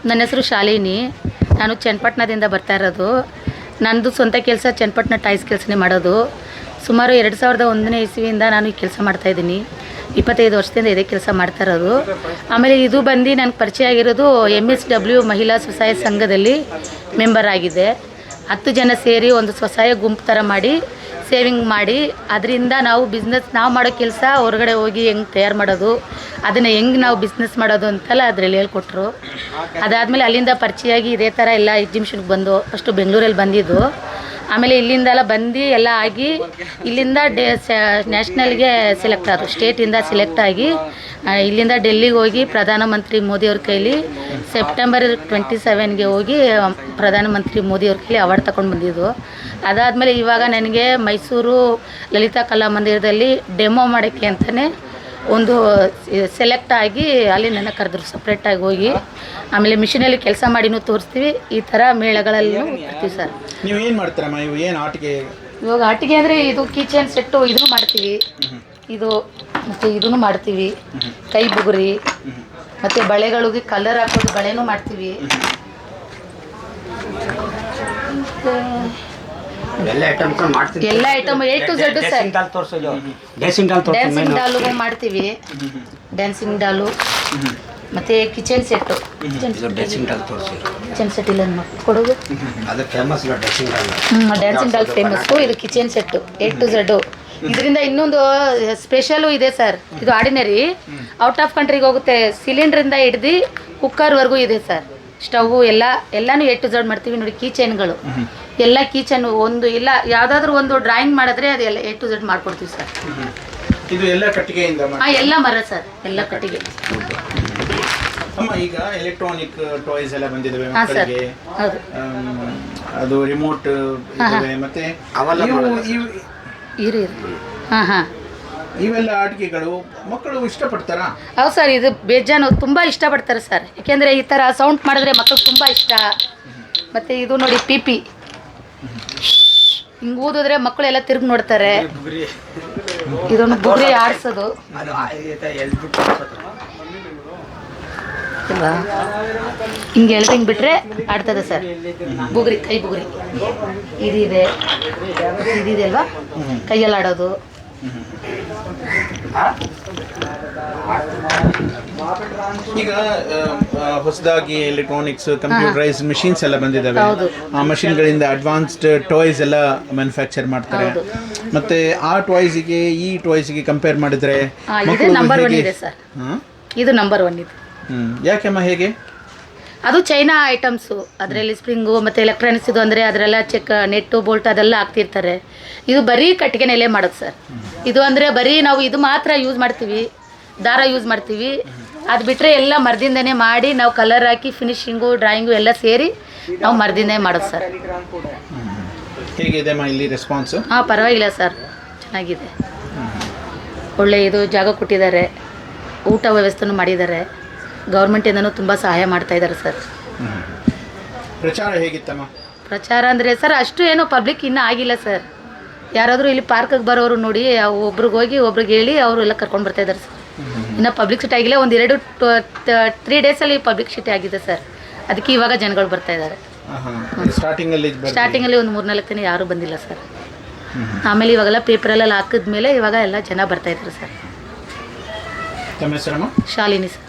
ನನ್ನ ಹೆಸರು ಶಾಲಿನಿ. ನಾನು ಚನ್ನಪಟ್ಟಣದಿಂದ ಬರ್ತಾ ಇರೋದು. ನನ್ನದು ಸ್ವಂತ ಕೆಲಸ ಚನ್ನಪಟ್ಟಣ ಟೈಲ್ಸ್ ಕೆಲಸನೇ ಮಾಡೋದು. ಸುಮಾರು 2001ನೇ ಇಸ್ವಿಯಿಂದ ನಾನು ಈ ಕೆಲಸ ಮಾಡ್ತಾಯಿದ್ದೀನಿ. 25 ವರ್ಷದಿಂದ ಇದೇ ಕೆಲಸ ಮಾಡ್ತಾ ಇರೋದು. ಆಮೇಲೆ ಇದು ಬಂದು ನನಗೆ ಪರಿಚಯ ಆಗಿರೋದು MSW ಮಹಿಳಾ ಸ್ವಸಹಾಯ ಸಂಘದಲ್ಲಿ ಮೆಂಬರ್ ಆಗಿದೆ. 10 ಜನ ಸೇರಿ ಒಂದು ಸ್ವಸಹಾಯ ಗುಂಪು ಥರ ಮಾಡಿ ಸೇವಿಂಗ್ ಮಾಡಿ ಅದರಿಂದ ನಾವು ಬಿಸ್ನೆಸ್ ನಾವು ಮಾಡೋ ಕೆಲಸ ಹೊರಗಡೆ ಹೋಗಿ ಹೆಂಗೆ ತಯಾರು ಮಾಡೋದು, ಅದನ್ನು ಹೆಂಗೆ ನಾವು ಬಿಸ್ನೆಸ್ ಮಾಡೋದು ಅಂತೆಲ್ಲ ಅದರಲ್ಲಿ ಹೇಳ್ಕೊಟ್ರು. ಅದಾದಮೇಲೆ ಅಲ್ಲಿಂದ ಪರಿಚಯ ಆಗಿ ಇದೇ ಥರ ಎಲ್ಲ ಎಕ್ಸಿಬಿಷನ್ಗೆ ಬಂದು ಫಸ್ಟು ಬೆಂಗಳೂರಲ್ಲಿ ಬಂದಿದ್ದು. ಆಮೇಲೆ ಇಲ್ಲಿಂದೆಲ್ಲ ಬಂದು ಎಲ್ಲ ಆಗಿ ಇಲ್ಲಿಂದ ನ್ಯಾಷನಲ್ಗೆ ಸೆಲೆಕ್ಟ್ ಆದರು. ಸ್ಟೇಟಿಂದ ಸೆಲೆಕ್ಟ್ ಆಗಿ ಇಲ್ಲಿಂದ ಡೆಲ್ಲಿಗೆ ಹೋಗಿ ಪ್ರಧಾನಮಂತ್ರಿ ಮೋದಿಯವ್ರ ಕೈಲಿ ಸೆಪ್ಟೆಂಬರ್ 27ಗೆ ಹೋಗಿ ಪ್ರಧಾನಮಂತ್ರಿ ಮೋದಿಯವ್ರ ಕೈಲಿ ಅವಾರ್ಡ್ ತಗೊಂಡು ಬಂದಿದ್ದು. ಅದಾದಮೇಲೆ ಇವಾಗ ನನಗೆ ಮೈಸೂರು ಲಲಿತಾ ಕಲಾ ಮಂದಿರದಲ್ಲಿ ಡೆಮೋ ಮಾಡೋಕ್ಕೆ ಅಂತಲೇ ಒಂದು ಸೆಲೆಕ್ಟ್ ಆಗಿ ಅಲ್ಲಿ ನನ್ನ ಕರೆದ್ರು ಸಪ್ರೇಟಾಗಿ ಹೋಗಿ. ಆಮೇಲೆ ಮಿಷಿನಲ್ಲಿ ಕೆಲಸ ಮಾಡಿನೂ ತೋರಿಸ್ತೀವಿ. ಈ ಥರ ಮೇಳಗಳಲ್ಲೂ ಬರ್ತೀವಿ ಸರ್. ನೀವು ಏನು ಮಾಡ್ತೀರಮ್ಮ? ಇವು ಏನು ಆಟಿಕೆ? ಇವಾಗ ಆಟಿಕೆ ಅಂದರೆ ಇದು ಕಿಚನ್ ಸೆಟ್ಟು ಇದನ್ನು ಮಾಡ್ತೀವಿ, ಇದು ಮತ್ತು ಇದನ್ನು ಮಾಡ್ತೀವಿ, ಕೈ ಬುಗುರಿ ಮತ್ತು ಬಳೆಗಳಿಗೆ ಕಲರ್ ಹಾಕೋದು ಬಳೆನೂ ಮಾಡ್ತೀವಿ. ಎಲ್ಲ ಐಟಮ್ A to Z ಸರ್. ಡ್ಯಾನ್ಸಿಂಗ್ ಡಾಲು ಮಾಡ್ತೀವಿ, ಡ್ಯಾನ್ಸಿಂಗ್ ಡಾಲು ಮತ್ತು ಕಿಚನ್ ಸೆಟ್ಟು. ಕಿಚನ್ ಸೆಟ್ ಇಲ್ಲ ಕೊಡೋದು ಡ್ಯಾನ್ಸಿಂಗ್ ಡಾಲ್ ಫೇಮಸ್ಸು. ಇದು kitchen set A to Z. ಇದರಿಂದ ಇನ್ನೊಂದು ಸ್ಪೆಷಲು ಇದೆ ಸರ್. ಇದು ಆರ್ಡಿನರಿ ಔಟ್ ಆಫ್ ಕಂಟ್ರಿಗೆ ಹೋಗುತ್ತೆ. ಸಿಲಿಂಡ್ರಿಂದ ಹಿಡ್ದು ಕುಕ್ಕರ್ವರೆಗೂ ಇದೆ ಸರ್. ಸ್ಟವ್ ಎಲ್ಲನೂ A to Z ಮಾಡ್ತೀವಿ. ನೋಡಿ ಕೀಚೈನ್ಗಳು ಎಲ್ಲ ಕೀಚನ್ ಒಂದು ಇಲ್ಲ ಯಾವುದಾದ್ರೂ ಒಂದು ಡ್ರಾಯಿಂಗ್ ಮಾಡಿದ್ರೆ ಅದೆಲ್ಲ A to Z ಮಾಡ್ಕೊಡ್ತೀವಿ ಸರ್. ಇದು ಎಲ್ಲ ಕಟ್ಟಿಗೆಯಿಂದ? ಎಲ್ಲ ಮರ ಸರ್, ಎಲ್ಲ ಕಟ್ಟಿಗೆ. ಅಮ್ಮ, ಈಗ ಎಲೆಕ್ಟ್ರಾನಿಕ್ ಟಾಯ್ಸ್ ಎಲ್ಲ ಬಂದಿದ್ದಾವೆ ಹಾಂ ಸರ್, ಮಕ್ಕಳಿಗೆ. ಹೌದು. ಅದು ರಿಮೋಟ್ ಮತ್ತೆ ಇರಿ ಹಾಂ ಹಾಂ ಇವೆಲ್ಲ ಆಟಿಕೆಗಳು ಮಕ್ಕಳು ಇಷ್ಟಪಡ್ತಾರಾ? ಹೌದು ಸರ್, ಇದು ಬೇಜಾನು ತುಂಬ ಇಷ್ಟಪಡ್ತಾರೆ ಸರ್. ಏಕೆಂದರೆ ಈ ಥರ ಸೌಂಡ್ ಮಾಡಿದ್ರೆ ಮಕ್ಕಳು ತುಂಬ ಇಷ್ಟ. ಮತ್ತು ಇದು ನೋಡಿ PP ಹಿಂಗೆ ಊದಿದ್ರೆ ಮಕ್ಕಳು ಎಲ್ಲ ತಿರುಗಿ ನೋಡ್ತಾರೆ. ಇದೊಂದು ಬುಗುರಿ ಆಡಿಸೋದು ಅಲ್ವಾ, ಹಿಂಗೆ ಎಳ್ದಂಗೆ ಬಿಟ್ಟರೆ ಆಡ್ತದೆ ಸರ್. ಬುಗುರಿ, ಕೈ ಬುಗುರಿ ಇದಿದೆ ಅಲ್ವಾ, ಕೈಯಲ್ಲಿ ಆಡೋದು. ಈಗ ಹೊಸದಾಗಿ ಎಲೆಕ್ಟ್ರಾನಿಕ್ಸ್ ಕಂಪ್ಯೂಟರೈಸ್ ಮಿಷಿನ್ಸ್ ಎಲ್ಲ ಬಂದಿದ್ದಾವೆ. ಆ ಮಷಿನ್ಗಳಿಂದ ಅಡ್ವಾನ್ಸ್ಡ್ ಟಾಯ್ಸ್ ಎಲ್ಲ ಮ್ಯಾನುಫ್ಯಾಕ್ಚರ್ ಮಾಡ್ತಾರೆ. ಮತ್ತೆ ಆ ಟಾಯ್ಸ್ಗೆ ಈ ಟಾಯ್ಸ್ಗೆ ಕಂಪೇರ್ ಮಾಡಿದ್ರೆ ಇದು ನಂಬರ್ 1 ಇದೆ ಸರ್. ಇದು ನಂಬರ್ 1 ಇದೆ. ಯಾಕೆಮ್ಮ? ಹೇಗೆ? ಅದು ಚೈನಾ ಐಟಮ್ಸು. ಅದರಲ್ಲಿ ಸ್ಪ್ರಿಂಗು ಮತ್ತು ಎಲೆಕ್ಟ್ರಾನಿಕ್ಸ್ ಇದು ಅಂದರೆ ಅದರೆಲ್ಲ ನೆಟ್ಟು ಬೋಲ್ಟ್ ಅದೆಲ್ಲ ಹಾಕ್ತಿರ್ತಾರೆ. ಇದು ಬರೀ ಕಟ್ಟಿಗೆನೆಲ್ಲೇ ಮಾಡೋದು ಸರ್. ಇದು ಅಂದರೆ ಬರೀ ನಾವು ಇದು ಮಾತ್ರ ಯೂಸ್ ಮಾಡ್ತೀವಿ, ದಾರ ಯೂಸ್ ಮಾಡ್ತೀವಿ. ಅದು ಬಿಟ್ಟರೆ ಎಲ್ಲ ಮರದಿಂದನೇ ಮಾಡಿ ನಾವು ಕಲರ್ ಹಾಕಿ ಫಿನಿಶಿಂಗು ಡ್ರಾಯಿಂಗು ಎಲ್ಲ ಸೇರಿ ನಾವು ಮರದಿಂದನೇ ಮಾಡೋದು ಸರ್. ಹೇಗಿದೆ ಇಲ್ಲಿ ರೆಸ್ಪಾನ್ಸ್? ಹಾಂ, ಪರವಾಗಿಲ್ಲ ಸರ್, ಚೆನ್ನಾಗಿದೆ. ಒಳ್ಳೆ ಇದು ಜಾಗ ಕೊಟ್ಟಿದ್ದಾರೆ, ಊಟ ವ್ಯವಸ್ಥೆನೂ ಮಾಡಿದ್ದಾರೆ. ಗೌರ್ಮೆಂಟಿಂದನೂ ತುಂಬ ಸಹಾಯ ಮಾಡ್ತಾಯಿದ್ದಾರೆ ಸರ್. ಪ್ರಚಾರ ಹೇಗಿತ್ತಮ್ಮ? ಪ್ರಚಾರ ಅಂದರೆ ಸರ್ ಅಷ್ಟು ಏನೋ ಪಬ್ಲಿಕ್ ಇನ್ನೂ ಆಗಿಲ್ಲ ಸರ್. ಯಾರಾದರೂ ಇಲ್ಲಿ ಪಾರ್ಕಿಗೆ ಬರೋರು ನೋಡಿ ಒಬ್ರಿಗೆ ಹೋಗಿ ಒಬ್ರಿಗೆ ಹೇಳಿ ಅವರು ಎಲ್ಲ ಕರ್ಕೊಂಡು ಬರ್ತಾಯಿದ್ದಾರೆ ಸರ್. ಇನ್ನು ಪಬ್ಲಿಕ್ ಸಿಟಿ ಆಗಿಲ್ಲ. 3 ಡೇಸಲ್ಲಿ ಪಬ್ಲಿಕ್ ಸಿಟಿ ಆಗಿದೆ ಸರ್. ಅದಕ್ಕೆ ಇವಾಗ ಜನಗಳು ಬರ್ತಾಯಿದ್ದಾರೆ. ಸ್ಟಾರ್ಟಿಂಗಲ್ಲಿ ಒಂದು 3-4 ದಿನ ಯಾರೂ ಬಂದಿಲ್ಲ ಸರ್. ಆಮೇಲೆ ಇವಾಗೆಲ್ಲ ಪೇಪರಲ್ಲೆಲ್ಲ ಹಾಕಿದ್ಮೇಲೆ ಇವಾಗ ಎಲ್ಲ ಜನ ಬರ್ತಾಯಿದ್ದಾರೆ ಸರ್. ತಮ್ಮ ಹೆಸರಮ್ಮ? ಶಾಲಿನಿ ಸರ್.